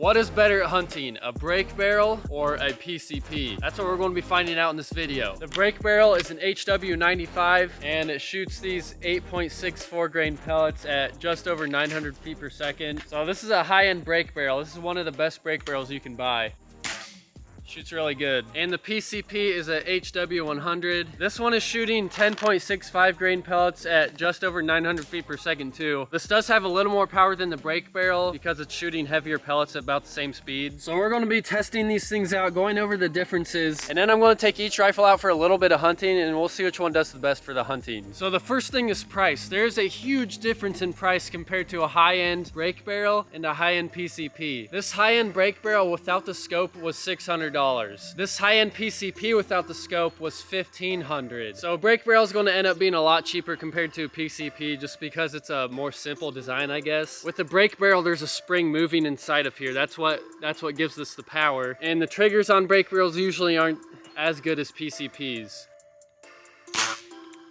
What is better at hunting, a brake barrel or a PCP? That's what we're going to be finding out in this video. The brake barrel is an HW95 and it shoots these 8.64 grain pellets at just over 900 feet per second. So this is a high-end brake barrel. This is one of the best brake barrels you can buy. Shoots really good. And the PCP is a HW100. This one is shooting 10.65 grain pellets at just over 900 feet per second too. This does have a little more power than the brake barrel because it's shooting heavier pellets at about the same speed. So we're going to be testing these things out, going over the differences, and then I'm going to take each rifle out for a little bit of hunting and we'll see which one does the best for the hunting. So the first thing is price. There's a huge difference in price compared to a high-end brake barrel and a high-end PCP. This high-end brake barrel without the scope was $600. This high-end PCP without the scope was $1,500. So a brake barrel is going to end up being a lot cheaper compared to a PCP just because it's a more simple design, I guess. With the brake barrel, there's a spring moving inside of here. That's what gives this the power. And the triggers on brake barrels usually aren't as good as PCPs.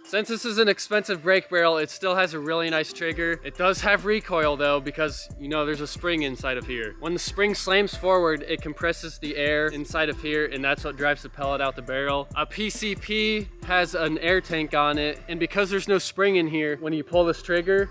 Since this is an expensive brake barrel, it still has a really nice trigger. It does have recoil though, because you know there's a spring inside of here. When the spring slams forward, it compresses the air inside of here, and that's what drives the pellet out the barrel. A PCP has an air tank on it, and because there's no spring in here, when you pull this trigger,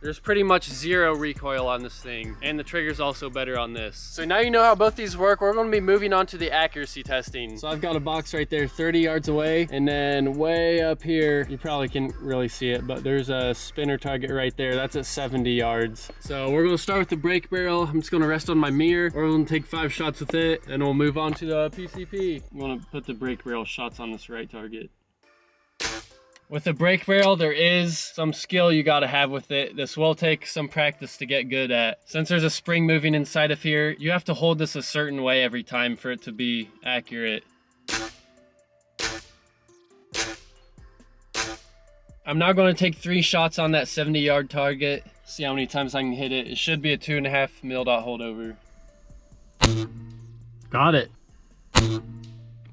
there's pretty much zero recoil on this thing, and the trigger's also better on this. So now you know how both these work. We're gonna be moving on to the accuracy testing. So I've got a box right there 30 yards away, and then way up here, you probably can really see it, but there's a spinner target right there. That's at 70 yards. So we're gonna start with the brake barrel. I'm just gonna rest on my mirror. We're gonna take 5 shots with it, and we'll move on to the PCP. I'm gonna put the brake barrel shots on this right target. With the brake barrel, there is some skill you gotta have with it. This will take some practice to get good at. Since there's a spring moving inside of here, you have to hold this a certain way every time for it to be accurate. I'm now gonna take 3 shots on that 70-yard target. See how many times I can hit it. It should be a 2.5 mil dot holdover. Got it.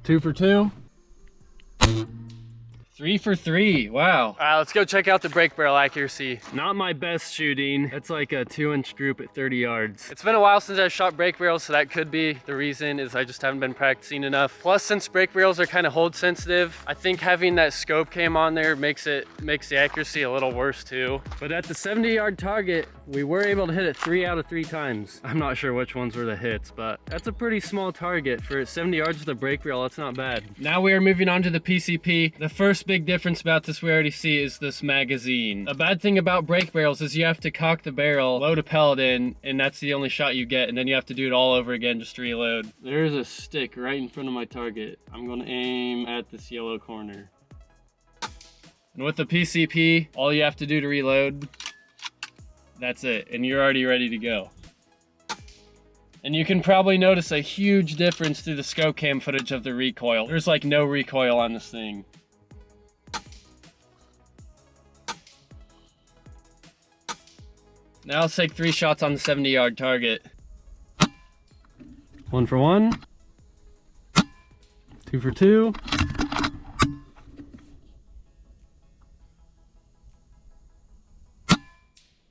2 for 2. 3 for 3, wow. All right, let's go check out the brake barrel accuracy. Not my best shooting. It's like a 2-inch group at 30 yards. It's been a while since I shot brake barrels, so that could be the reason, is I just haven't been practicing enough. Plus, since brake barrels are kind of hold sensitive, I think having that scope cam on there makes the accuracy a little worse too. But at the 70-yard target, we were able to hit it 3 out of 3 times. I'm not sure which ones were the hits, but that's a pretty small target. For 70 yards with a brake barrel, that's not bad. Now we are moving on to the PCP. The first big difference about this we already see is this magazine. The bad thing about brake barrels is you have to cock the barrel, load a pellet in, and that's the only shot you get, and then you have to do it all over again just to reload. There's a stick right in front of my target. I'm gonna aim at this yellow corner. And with the PCP, all you have to do to reload, that's it, and you're already ready to go. And you can probably notice a huge difference through the scope cam footage of the recoil. There's like no recoil on this thing. Now let's take 3 shots on the 70-yard target. 1 for 1. 2 for 2.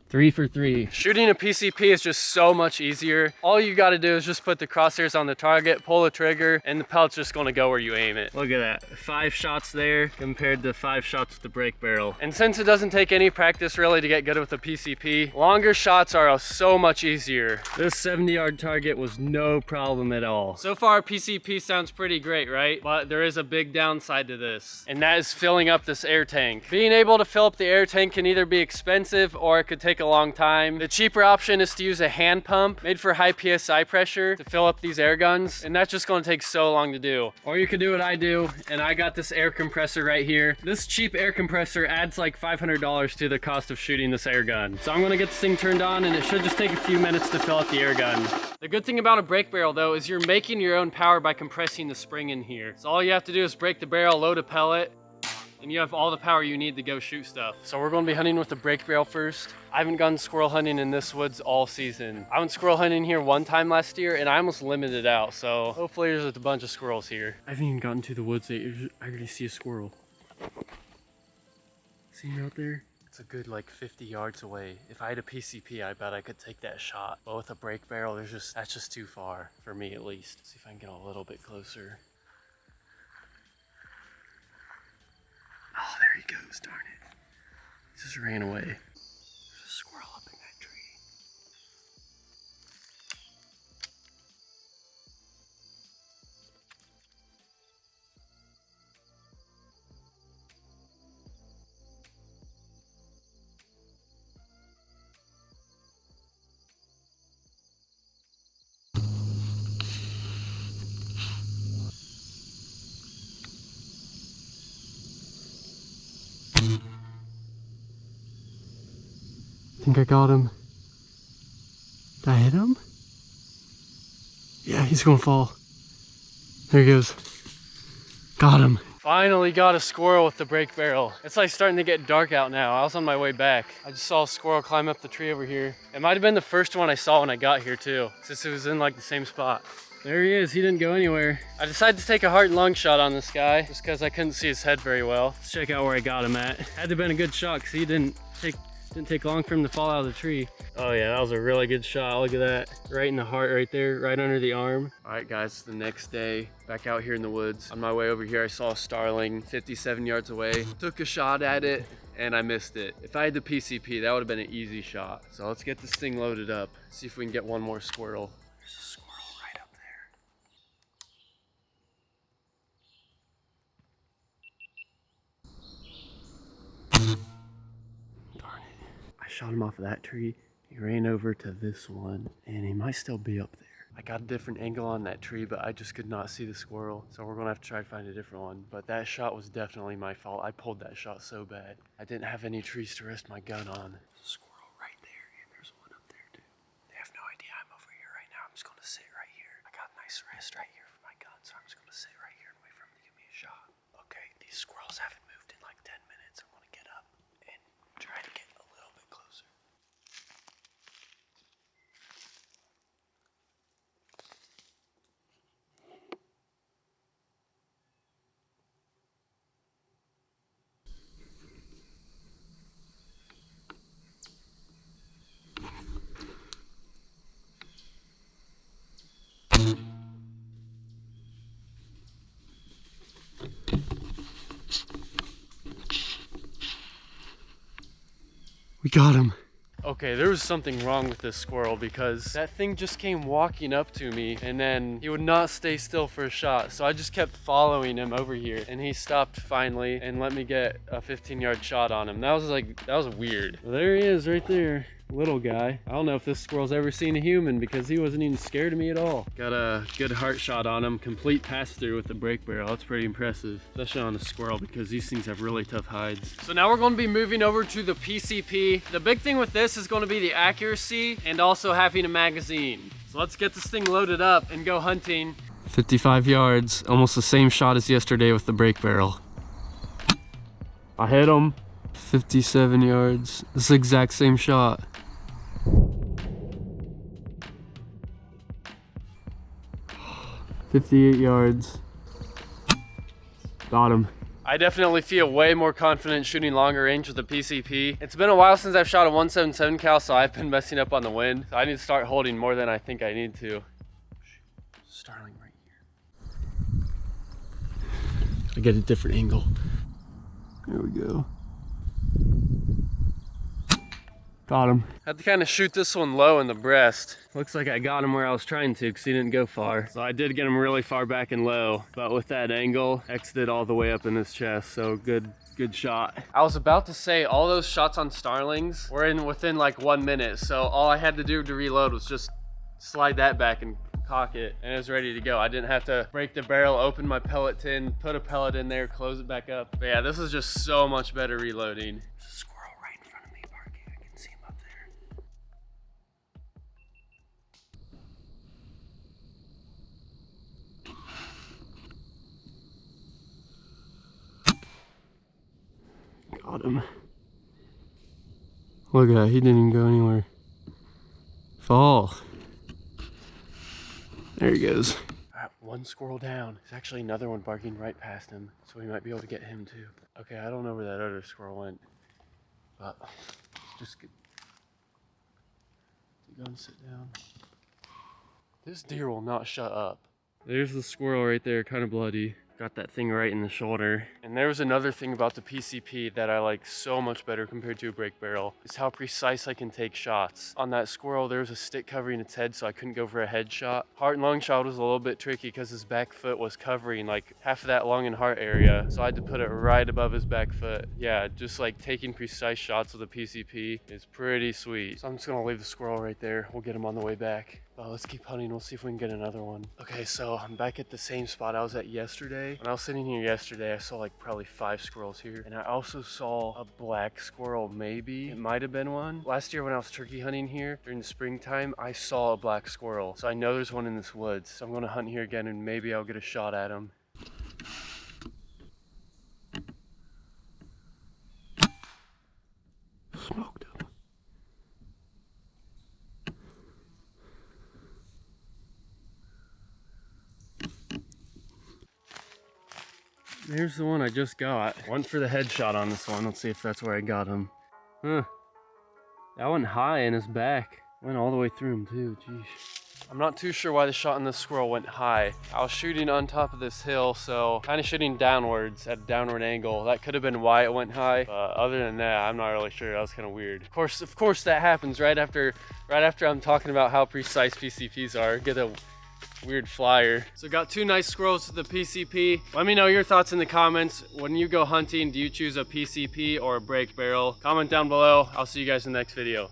3 for 3. Shooting a PCP is just so much easier. All you gotta do is just put the crosshairs on the target, pull the trigger, and the pellet's just gonna go where you aim it. Look at that, 5 shots there compared to 5 shots with the brake barrel. And since it doesn't take any practice really to get good with the PCP, longer shots are so much easier. This 70-yard target was no problem at all. So far, PCP sounds pretty great, right? But there is a big downside to this, and that is filling up this air tank. Being able to fill up the air tank can either be expensive or it could take a long time. The cheaper option is to use a hand pump made for high PSI pressure to fill up these air guns, and that's just going to take so long to do. Or you could do what I do, and I got this air compressor right here. This cheap air compressor adds like $500 to the cost of shooting this air gun. So I'm going to get this thing turned on, and it should just take a few minutes to fill up the air gun. The good thing about a brake barrel though is you're making your own power by compressing the spring in here. So all you have to do is break the barrel, load a pellet, and you have all the power you need to go shoot stuff. So we're going to be hunting with the brake barrel first. I haven't gone squirrel hunting in this woods all season. I went squirrel hunting here one time last year and I almost limited out. So hopefully there's a bunch of squirrels here. I haven't even gotten to the woods yet. I already see a squirrel. See him out there? It's a good like 50 yards away. If I had a PCP, I bet I could take that shot. But with a brake barrel, that's just too far for me at least. Let's see if I can get a little bit closer. Oh, there he goes, darn it. He just ran away. There's a squirrel up in that tree. I think I got him. Did I hit him? Yeah, he's gonna fall. There he goes. Got him. Finally got a squirrel with the brake barrel. It's like starting to get dark out now. I was on my way back. I just saw a squirrel climb up the tree over here. It might have been the first one I saw when I got here too, since it was in like the same spot. There he is, he didn't go anywhere. I decided to take a heart and lung shot on this guy just because I couldn't see his head very well. Let's check out where I got him at. Had to have been a good shot because he didn't take long for him to fall out of the tree. Oh yeah, that was a really good shot. Look at that, right in the heart right there, right under the arm. All right guys, the next day, back out here in the woods. On my way over here, I saw a starling 57 yards away. Took a shot at it and I missed it. If I had the PCP, that would have been an easy shot. So let's get this thing loaded up, see if we can get one more squirrel. There's a squirrel right up there. Darn it. I shot him off of that tree. He ran over to this one and he might still be up there. I got a different angle on that tree, but I just could not see the squirrel. So we're gonna have to try to find a different one. But that shot was definitely my fault. I pulled that shot so bad. I didn't have any trees to rest my gun on. There's a squirrel right there and there's one up there too. They have no idea I'm over here right now. I'm just gonna sit right here. I got a nice rest right here for my gun, so I'm just gonna sit right here and wait for him to give me a shot. Okay, these squirrels haven't moved in like 10 minutes. I'm gonna get up and try to get a little bit closer. We got him. Okay, there was something wrong with this squirrel because that thing just came walking up to me and then he would not stay still for a shot. So I just kept following him over here and he stopped finally and let me get a 15-yard shot on him. That was weird. Well, there he is right there. Little guy. I don't know if this squirrel's ever seen a human because he wasn't even scared of me at all. Got a good heart shot on him, complete pass through with the brake barrel. That's pretty impressive, especially on a squirrel because these things have really tough hides. So now we're going to be moving over to the PCP. The big thing with this is going to be the accuracy and also having a magazine. So let's get this thing loaded up and go hunting. 55 yards, almost the same shot as yesterday with the brake barrel. I hit him. 57 yards, it's the exact same shot. 58 yards. Got him. I definitely feel way more confident shooting longer range with the PCP. It's been a while since I've shot a 177 cal, so I've been messing up on the wind. So I need to start holding more than I think I need to. Starling right here. I get a different angle. There we go. Got him. Had to kind of shoot this one low in the breast. Looks like I got him where I was trying to because he didn't go far. So I did get him really far back and low, but with that angle, exited all the way up in his chest. So good shot. I was about to say all those shots on starlings were within like 1 minute. So all I had to do to reload was just slide that back and cock it and it was ready to go. I didn't have to break the barrel, open my pellet tin, put a pellet in there, close it back up. But yeah, this is just so much better reloading. There's a squirrel right in front of me barking. I can see him up there. Got him. Look at that, he didn't even go anywhere. Fall. There he goes. All right, one squirrel down. There's actually another one barking right past him, so we might be able to get him too. Okay, I don't know where that other squirrel went. But just get, go and sit down. This deer will not shut up. There's the squirrel right there, kind of bloody. Got that thing right in the shoulder. And there was another thing about the PCP that I like so much better compared to a break barrel, is how precise I can take shots. On that squirrel, there was a stick covering its head, so I couldn't go for a head shot. Heart and lung shot was a little bit tricky because his back foot was covering like half of that lung and heart area. So I had to put it right above his back foot. Yeah, just like taking precise shots with a PCP is pretty sweet. So I'm just gonna leave the squirrel right there. We'll get him on the way back. Let's keep hunting. We'll see if we can get another one. Okay, so I'm back at the same spot I was at yesterday. When I was sitting here yesterday, I saw like probably 5 squirrels here. And I also saw a black squirrel, maybe. It might have been one. Last year when I was turkey hunting here during the springtime, I saw a black squirrel. So I know there's one in this woods. So I'm gonna hunt here again and maybe I'll get a shot at him. Smoked him. There's the one I just got. Went for the headshot on this one. Let's see if that's where I got him. Huh. That went high in his back. Went all the way through him too, jeez. I'm not too sure why the shot on this squirrel went high. I was shooting on top of this hill, so kind of shooting downwards at a downward angle. That could have been why it went high, but other than that, I'm not really sure. That was kind of weird. Of course that happens right after I'm talking about how precise PCPs are. Get a weird flyer. So got 2 nice squirrels with the PCP. Let me know your thoughts in the comments. When you go hunting, do you choose a PCP or a break barrel? Comment down below. I'll see you guys in the next video.